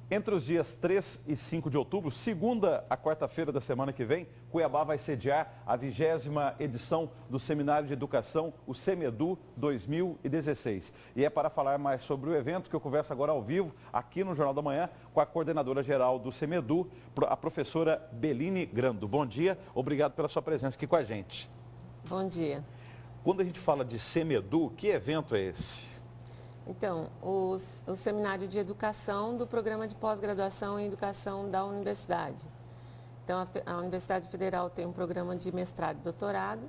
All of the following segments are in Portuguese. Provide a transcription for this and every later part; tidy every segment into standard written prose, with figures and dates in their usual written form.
Entre os dias 3 e 5 de outubro, segunda a quarta-feira da semana que vem, Cuiabá vai sediar a 20ª edição do Seminário de Educação, o SEMEDU 2016. E é para falar mais sobre o evento que eu converso agora ao vivo, aqui no Jornal da Manhã, com a coordenadora geral do SEMEDU, a professora Beline Grando. Bom dia, obrigado pela sua presença aqui com a gente. Bom dia. Quando a gente fala de SEMEDU, que evento é esse? Então, o Seminário de Educação do Programa de Pós-Graduação em Educação da Universidade. Então, a Universidade Federal tem um programa de mestrado e doutorado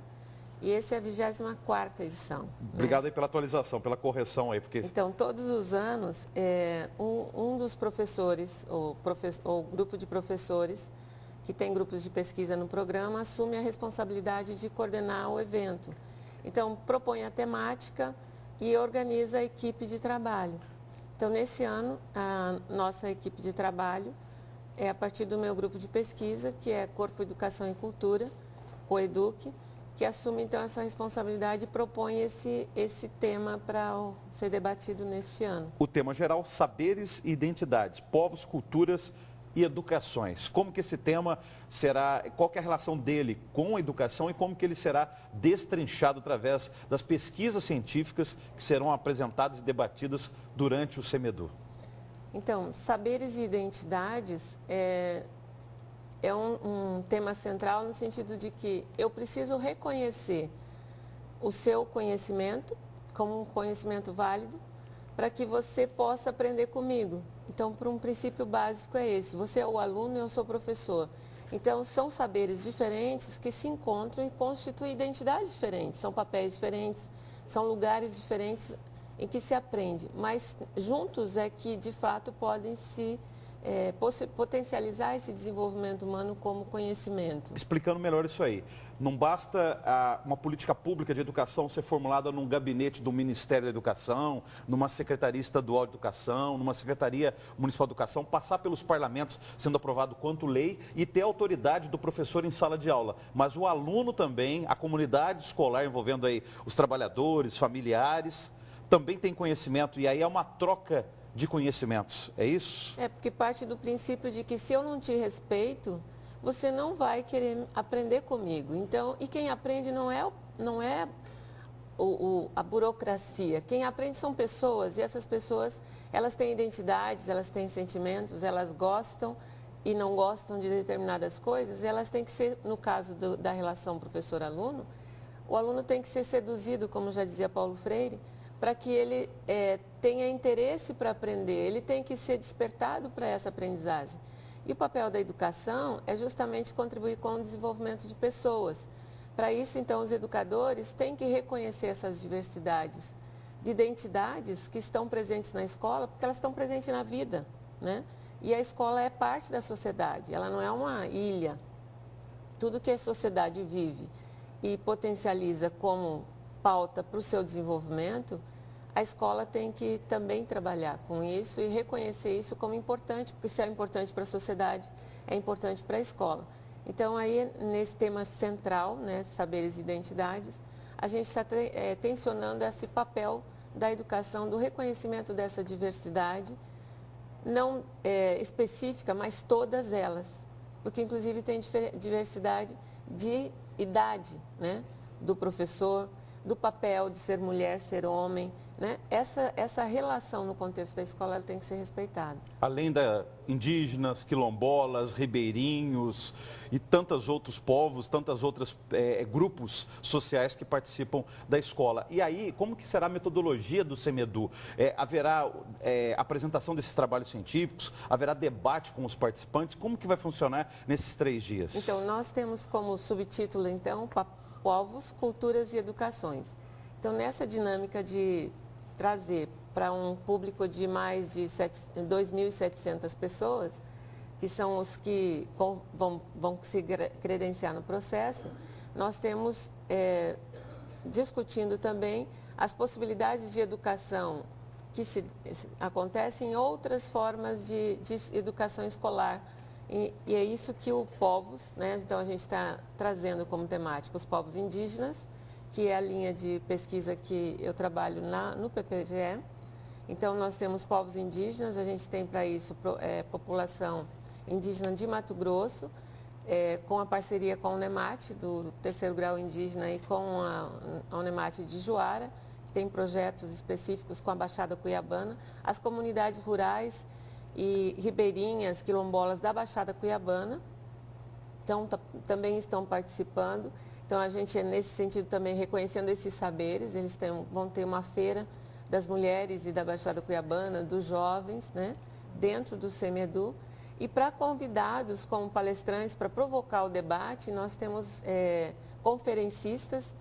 e esse é a 24ª edição. Obrigado aí pela atualização, pela correção aí. Porque... Então, todos os anos, um dos professores, ou grupo de professores, que tem grupos de pesquisa no programa, assume a responsabilidade de coordenar o evento. Então, propõe a temática e organiza a equipe de trabalho. Então, nesse ano, a nossa equipe de trabalho é a partir do meu grupo de pesquisa, que é Corpo, Educação e Cultura, COEDUC, que assume, então, essa responsabilidade e propõe esse tema para ser debatido neste ano. O tema geral, saberes e identidades, povos, culturas e educações. Como que esse tema será, qual que é a relação dele com a educação e como que ele será destrinchado através das pesquisas científicas que serão apresentadas e debatidas durante o SEMEDU? Então, saberes e identidades é um tema central no sentido de que eu preciso reconhecer o seu conhecimento como um conhecimento válido para que você possa aprender comigo. Então, por um princípio básico é esse, você é o aluno e eu sou o professor. Então, são saberes diferentes que se encontram e constituem identidades diferentes, são papéis diferentes, são lugares diferentes em que se aprende, mas juntos é que, de fato, podem se potencializar esse desenvolvimento humano como conhecimento. Explicando melhor isso aí, não basta uma política pública de educação ser formulada num gabinete do Ministério da Educação, numa Secretaria Estadual de Educação, numa Secretaria Municipal de Educação, passar pelos parlamentos sendo aprovado quanto lei e ter a autoridade do professor em sala de aula. Mas o aluno também, a comunidade escolar envolvendo aí os trabalhadores, familiares, também tem conhecimento e aí é uma troca de conhecimentos, é isso? É, porque parte do princípio de que se eu não te respeito, você não vai querer aprender comigo. Então, e quem aprende não é a burocracia, quem aprende são pessoas e essas pessoas, elas têm identidades, elas têm sentimentos, elas gostam e não gostam de determinadas coisas, elas têm que ser, no caso da relação professor-aluno, o aluno tem que ser seduzido, como já dizia Paulo Freire, para que ele tenha interesse para aprender, ele tem que ser despertado para essa aprendizagem. E o papel da educação é justamente contribuir com o desenvolvimento de pessoas. Para isso, então, os educadores têm que reconhecer essas diversidades de identidades que estão presentes na escola, porque elas estão presentes na vida, né? E a escola é parte da sociedade, ela não é uma ilha. Tudo que a sociedade vive e potencializa como pauta para o seu desenvolvimento, a escola tem que também trabalhar com isso e reconhecer isso como importante, porque se é importante para a sociedade, é importante para a escola. Então, aí, nesse tema central, né, saberes e identidades, a gente está tensionando esse papel da educação, do reconhecimento dessa diversidade, não específica, mas todas elas, porque inclusive tem diversidade de idade, né, do professor, do papel de ser mulher, ser homem, né? Essa relação no contexto da escola ela tem que ser respeitada. Além da indígenas, quilombolas, ribeirinhos e tantos outros povos, tantos outros grupos sociais que participam da escola. E aí, como que será a metodologia do SEMEDU? Haverá apresentação desses trabalhos científicos? Haverá debate com os participantes? Como que vai funcionar nesses 3 dias? Então, nós temos como subtítulo, então, povos, culturas e educações. Então, nessa dinâmica de trazer para um público de mais de 2.700 pessoas, que são os que vão se credenciar no processo, nós temos discutindo também as possibilidades de educação que acontecem em outras formas de educação escolar. E é isso que o povos, né? Então a gente está trazendo como temática os povos indígenas, que é a linha de pesquisa que eu trabalho no PPGE, Então, nós temos povos indígenas, a gente tem para isso população indígena de Mato Grosso, com a parceria com a Unemate, do terceiro grau indígena, e com a Unemate de Juara, que tem projetos específicos com a Baixada Cuiabana, as comunidades rurais e ribeirinhas, quilombolas da Baixada Cuiabana, então, também estão participando. Então, a gente, nesse sentido, também reconhecendo esses saberes, eles vão ter uma feira das mulheres e da Baixada Cuiabana, dos jovens, né, dentro do CEMEDU. E para convidados como palestrantes, para provocar o debate, nós temos conferencistas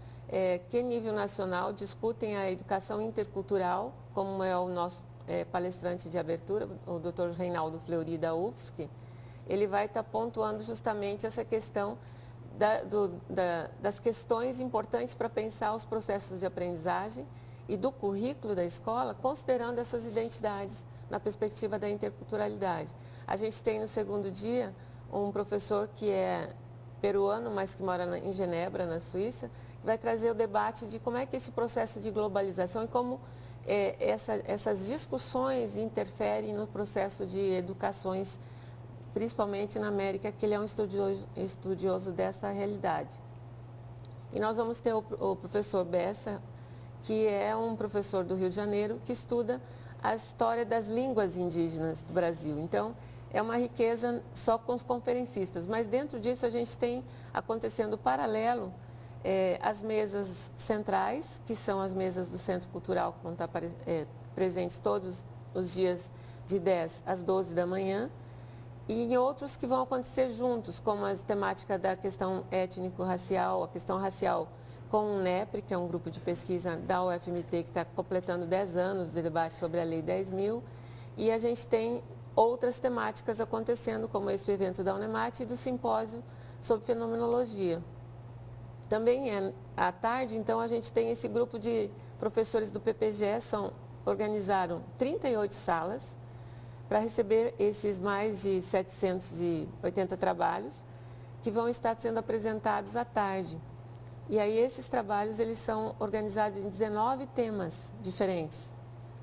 que, em nível nacional, discutem a educação intercultural, como é o nosso palestrante de abertura, o Dr. Reinaldo Fleury, da UFSC. Ele vai estar pontuando justamente essa questão das questões importantes para pensar os processos de aprendizagem e do currículo da escola, considerando essas identidades na perspectiva da interculturalidade. A gente tem no segundo dia um professor que é peruano, mas que mora em Genebra, na Suíça, que vai trazer o debate de como é que esse processo de globalização e como essas discussões interferem no processo de educações, principalmente na América, que ele é um estudioso dessa realidade. E nós vamos ter o professor Bessa, que é um professor do Rio de Janeiro, que estuda a história das línguas indígenas do Brasil. Então, é uma riqueza só com os conferencistas, mas dentro disso a gente tem acontecendo paralelo as mesas centrais, que são as mesas do Centro Cultural, que vão estar presentes todos os dias de 10 às 12 da manhã, e em outros que vão acontecer juntos, como a temática da questão étnico-racial, a questão racial com o NEPRE, que é um grupo de pesquisa da UFMT que está completando 10 anos de debate sobre a Lei 10.000, e a gente tem outras temáticas acontecendo, como esse evento da Unemate e do simpósio sobre fenomenologia. Também à tarde, então, a gente tem esse grupo de professores do PPGE, organizaram 38 salas, para receber esses mais de 780 trabalhos que vão estar sendo apresentados à tarde. E aí esses trabalhos, eles são organizados em 19 temas diferentes,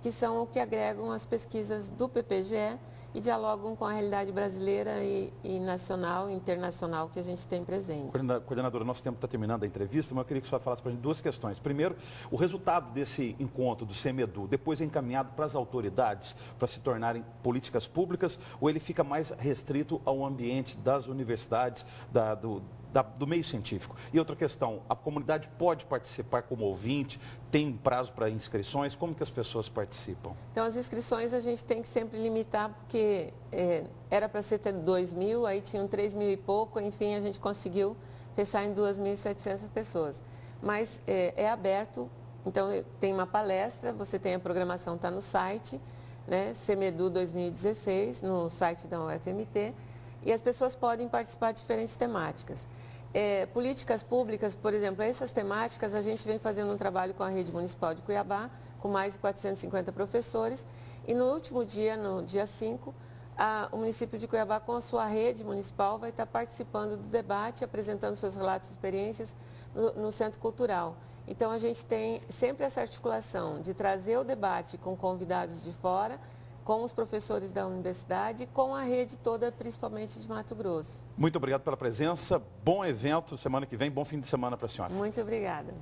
que são o que agregam as pesquisas do PPGE e dialogam com a realidade brasileira e nacional e internacional que a gente tem presente. Coordenadora, nosso tempo está terminando a entrevista, mas eu queria que a senhora falasse para a gente duas questões. Primeiro, o resultado desse encontro do CEMEDU, depois é encaminhado para as autoridades para se tornarem políticas públicas, ou ele fica mais restrito ao ambiente das universidades, do meio científico? E outra questão, a comunidade pode participar como ouvinte? Tem prazo para inscrições? Como que as pessoas participam? Então, as inscrições a gente tem que sempre limitar, porque era para ser 2.000, aí tinham 3.000 e pouco, enfim, a gente conseguiu fechar em 2.700 pessoas. Mas é aberto, então tem uma palestra, você tem a programação, está no site, né, CEMEDU 2016, no site da UFMT, e as pessoas podem participar de diferentes temáticas. Políticas públicas, por exemplo, essas temáticas, a gente vem fazendo um trabalho com a Rede Municipal de Cuiabá, com mais de 450 professores, e no último dia, no dia 5, o município de Cuiabá, com a sua rede municipal, vai estar participando do debate, apresentando seus relatos e experiências no Centro Cultural. Então, a gente tem sempre essa articulação de trazer o debate com convidados de fora, com os professores da universidade e com a rede toda, principalmente de Mato Grosso. Muito obrigado pela presença, bom evento semana que vem, bom fim de semana para a senhora. Muito obrigada.